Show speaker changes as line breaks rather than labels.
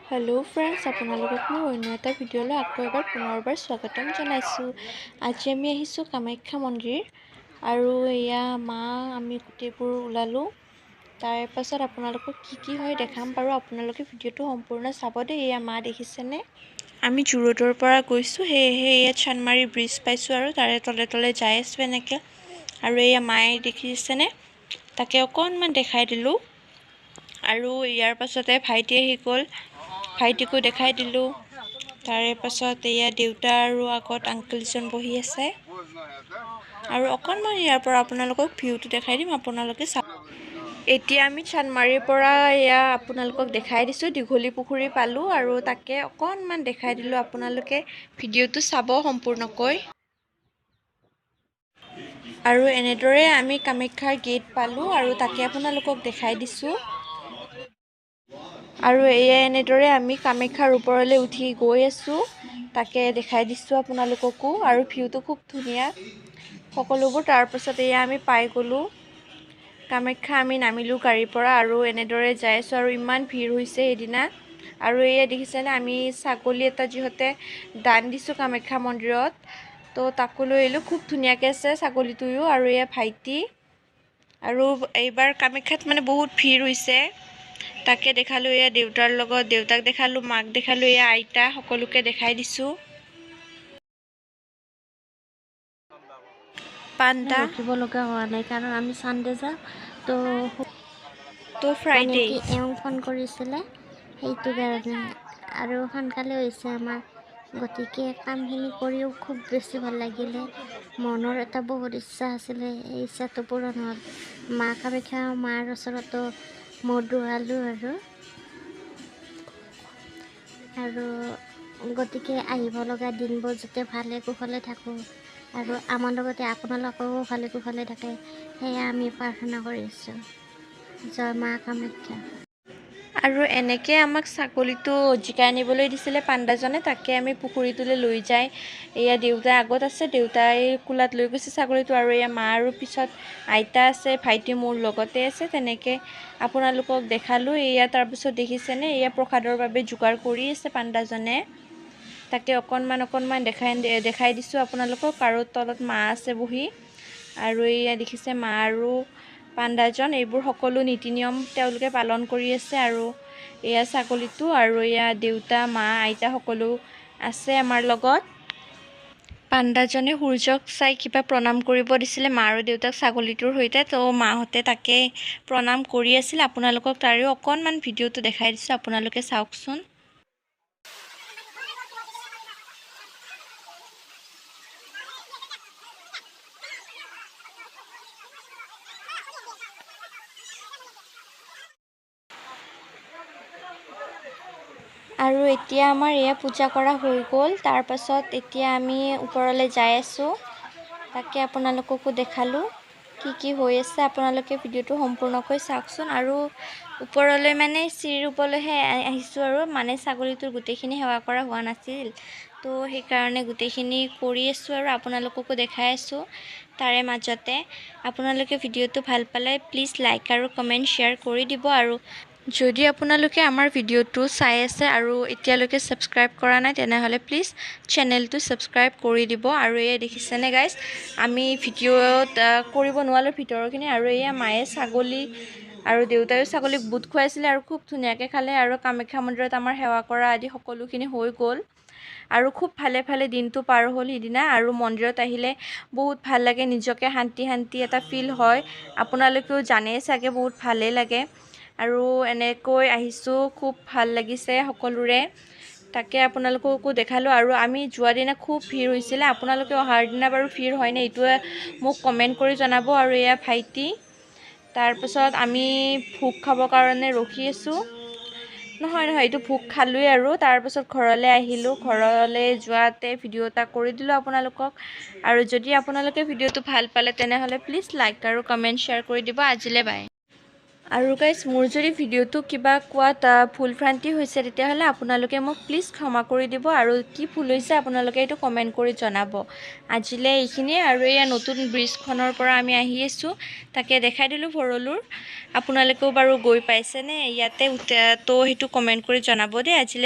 Hello' friends, আপোনালোকক মই অন্য এটা ভিডিঅ'লৈ আকৌ এবাৰ পুনৰবাৰ স্বাগতম জনাইছোঁ। আজি আমি আহিছোঁ কামাখ্যা মন্দিৰ আৰু এয়া মা আমি গোটেইবোৰ ওলালোঁ। তাৰ পাছত আপোনালোকক কি হয় দেখাম বাৰু। আপোনালোকে ভিডিঅ'টো সম্পূৰ্ণ চাব দেই। এয়া মা দেখিছেনে? আমি জু-ৰোডৰ পৰা গৈছোঁ, সেয়েহে ইয়াত চান্দমাৰী ব্ৰিজ পাইছোঁ আৰু তাৰে তলে তলে যাই আছোঁ এনেকৈ। আৰু এয়া মায়ে দেখিছেনে? তাকে অকণমান দেখাই দিলোঁ। আৰু ইয়াৰ পাছতে ভাইটি আহি গ'ল, ভাইটিকো দেখাই দিলোঁ। তাৰে পাছত এয়া দেউতা আৰু আগত আংকলজন বহি আছে। আৰু অকণমান ইয়াৰ পৰা আপোনালোকক ভিউটো দেখাই দিম, আপোনালোকে চাওক। এতিয়া আমি চান্দমাৰীৰ পৰা এয়া আপোনালোকক দেখাই দিছোঁ, দীঘলী পুখুৰী পালোঁ আৰু তাকে অকণমান দেখাই দিলোঁ। আপোনালোকে ভিডিঅ'টো চাব সম্পূৰ্ণকৈ। আৰু এনেদৰে আমি কামাখ্যাৰ গেট পালোঁ আৰু তাকে আপোনালোকক দেখাই দিছোঁ। আৰু এয়া এনেদৰে আমি কামাখ্যাৰ ওপৰলৈ উঠি গৈ আছোঁ, তাকে দেখাই দিছোঁ আপোনালোককো। আৰু ভিউটো খুব ধুনীয়া সকলোবোৰ। তাৰপাছত এয়া আমি পাই গ'লোঁ কামাখ্যা। আমি নামিলোঁ গাড়ীৰ পৰা আৰু এনেদৰে যাই আছোঁ। আৰু ইমান ভিৰ হৈছে সেইদিনা। আৰু এয়া দেখিছেনে, আমি ছাগলী এটা যিহঁতে দান দিছোঁ কামাখ্যা মন্দিৰত, তো তাকো লৈ আহিলোঁ। খুব ধুনীয়াকৈ আছে ছাগলীটোও। আৰু এয়া ভাইটি। আৰু এইবাৰ কামাখ্যাত মানে বহুত ভিৰ হৈছে, তাকে দেখালোঁ। এয়া দেউতাৰ লগত, দেউতাক দেখালোঁ, মাক দেখালোঁ, এয়া আইতা, সকলোকে দেখাই দিছোঁ। পাণ্ডা
ৰখিব লগা হোৱা নাই কাৰণ আমি চানডে যাম
তো
মানে
ফ্ৰাইডে।
কি এওঁ ফোন কৰিছিলে সেইটো কাৰণে। আৰু সোনকালে হৈছে আমাৰ, গতিকে কামখিনি কৰিও খুব বেছি ভাল লাগিলে। মনৰ এটা বহুত ইচ্ছা আছিলে, এই ইচ্ছাটো পূৰণ হ'ল। মা কামাখ্যা মাৰ ওচৰতো মূৰ দোৱালোঁ আৰু গতিকে আহিব লগা দিনবোৰ যাতে ভালে কুশলে থাকোঁ আৰু আমাৰ লগতে আপোনালোকেও ভালে কুশলে থাকে, সেয়া আমি প্ৰাৰ্থনা কৰিছোঁ। জয় মা কামাখ্যা।
আৰু এনেকৈ আমাক ছাগলীটো জিকাই আনিবলৈ দিছিলে পাণ্ডাজনে, তাকে আমি পুখুৰীটোলৈ লৈ যায়। এয়া দেউতাই আগত আছে, দেউতাই কোলাত লৈ গৈছে ছাগলীটো। আৰু এয়া মা আৰু পিছত আইতা আছে, ভাইটি মোৰ লগতে আছে। তেনেকৈ আপোনালোকক দেখালোঁ। এয়া তাৰপিছত দেখিছেনে, এয়া প্ৰসাদৰ বাবে যোগাৰ কৰি আছে পাণ্ডাজনে, তাকে অকণমান দেখাই দিছোঁ আপোনালোকক। আৰু তলত মা আছে বহি। আৰু এয়া দেখিছে মা আৰু পাণ্ডাজন, এইবোৰ সকলো নীতি নিয়ম তেওঁলোকে পালন কৰি আছে। আৰু এয়া ছাগলীটো, আৰু এয়া দেউতা, মা, আইতা সকলো আছে আমাৰ লগত। পাণ্ডাজনে সূৰ্যক চাই কিবা প্ৰণাম কৰিব দিছিলে মা আৰু দেউতাক ছাগলীটোৰ সৈতে, তো মাহঁতে তাকে প্ৰণাম কৰি আছিল। আপোনালোকক তাৰেও অকণমান ভিডিঅ'টো দেখাই দিছোঁ, আপোনালোকে চাওকচোন। আৰু এতিয়া আমাৰ এয়া পূজা কৰা হৈ গ'ল। তাৰপাছত এতিয়া আমি ওপৰলৈ যাই আছোঁ, তাকে আপোনালোককো দেখালোঁ কি হৈ আছে। আপোনালোকে ভিডিঅ'টো সম্পূৰ্ণকৈ চাওকচোন। আৰু ওপৰলৈ মানে চিৰিৰ ওপৰলৈহে আহিছোঁ, আৰু মানে ছাগলীটোৰ গোটেইখিনি সেৱা কৰা হোৱা নাছিল, তো সেইকাৰণে গোটেইখিনি কৰি আছোঁ আৰু আপোনালোককো দেখাই আছোঁ। তাৰে মাজতে আপোনালোকে ভিডিঅ'টো ভাল পালে প্লিজ লাইক আৰু কমেণ্ট শ্বেয়াৰ কৰি দিব। আৰু যদি আপোনালোকে আমাৰ ভিডিঅ'টো চাই আছে আৰু এতিয়ালৈকে ছাবস্ক্ৰাইব কৰা নাই, তেনেহ'লে প্লিজ চেনেলটো ছাবস্ক্ৰাইব কৰি দিব। আৰু এয়া দেখিছেনে গাইজ, আমি ভিডিঅ'ত কৰিব নোৱাৰিলোঁ ভিতৰৰখিনি। আৰু এয়া মায়ে ছাগলী আৰু দেউতায়ো ছাগলীক বুট খুৱাইছিলে আৰু খুব ধুনীয়াকৈ খালে। আৰু কামাখ্যা মন্দিৰত আমাৰ সেৱা কৰা আদি সকলোখিনি হৈ গ'ল। আৰু খুব ভালে দিনটো পাৰ হ'ল সিদিনা। আৰু মন্দিৰত আহিলে বহুত ভাল লাগে, নিজকে শান্তি এটা ফিল হয়। আপোনালোকেও জানেই চাগে, বহুত ভালেই লাগে। আৰু এনেকৈ আহিছোঁ, খুব ভাল লাগিছে সকলোৰে, তাকে আপোনালোককো দেখালোঁ। আৰু আমি যোৱা দিনা খুব ভিৰ হৈছিলে, আপোনালোকে অহাৰ দিনা বাৰু ভিৰ হয়নে এইটোৱে মোক কমেণ্ট কৰি জনাব। আৰু এয়া ভাইটি। তাৰপাছত আমি ভোগ খাবৰ কাৰণে ৰখি আছোঁ। নহয় এইটো ভোগ খালোঁৱেই। আৰু তাৰপাছত ঘৰলৈ আহিলোঁ, ঘৰলৈ যোৱাতে ভিডিঅ' এটা কৰি দিলোঁ আপোনালোকক। আৰু যদি আপোনালোকে ভিডিঅ'টো ভাল পালে তেনেহ'লে প্লিজ লাইক আৰু কমেণ্ট শ্বেয়াৰ কৰি দিব। আজিলৈ বাই। আৰু গাইজ মোৰ যদি ভিডিঅ'টো কিবা কোৱাত ভুল ভ্ৰান্তি হৈছে তেতিয়াহ'লে আপোনালোকে মোক প্লিজ ক্ষমা কৰি দিব আৰু কি ভুল হৈছে আপোনালোকে এইটো কমেণ্ট কৰি জনাব। আজিলৈ এইখিনিয়ে আৰু এয়া নতুন ব্ৰিজখনৰ পৰা আমি আহি আছোঁ, তাকে দেখাই দিলোঁ ভৰলুৰ। আপোনালোকেও বাৰু গৈ পাইছেনে ইয়াতে তো সেইটো কমেণ্ট কৰি জনাব দেই। আজিলৈ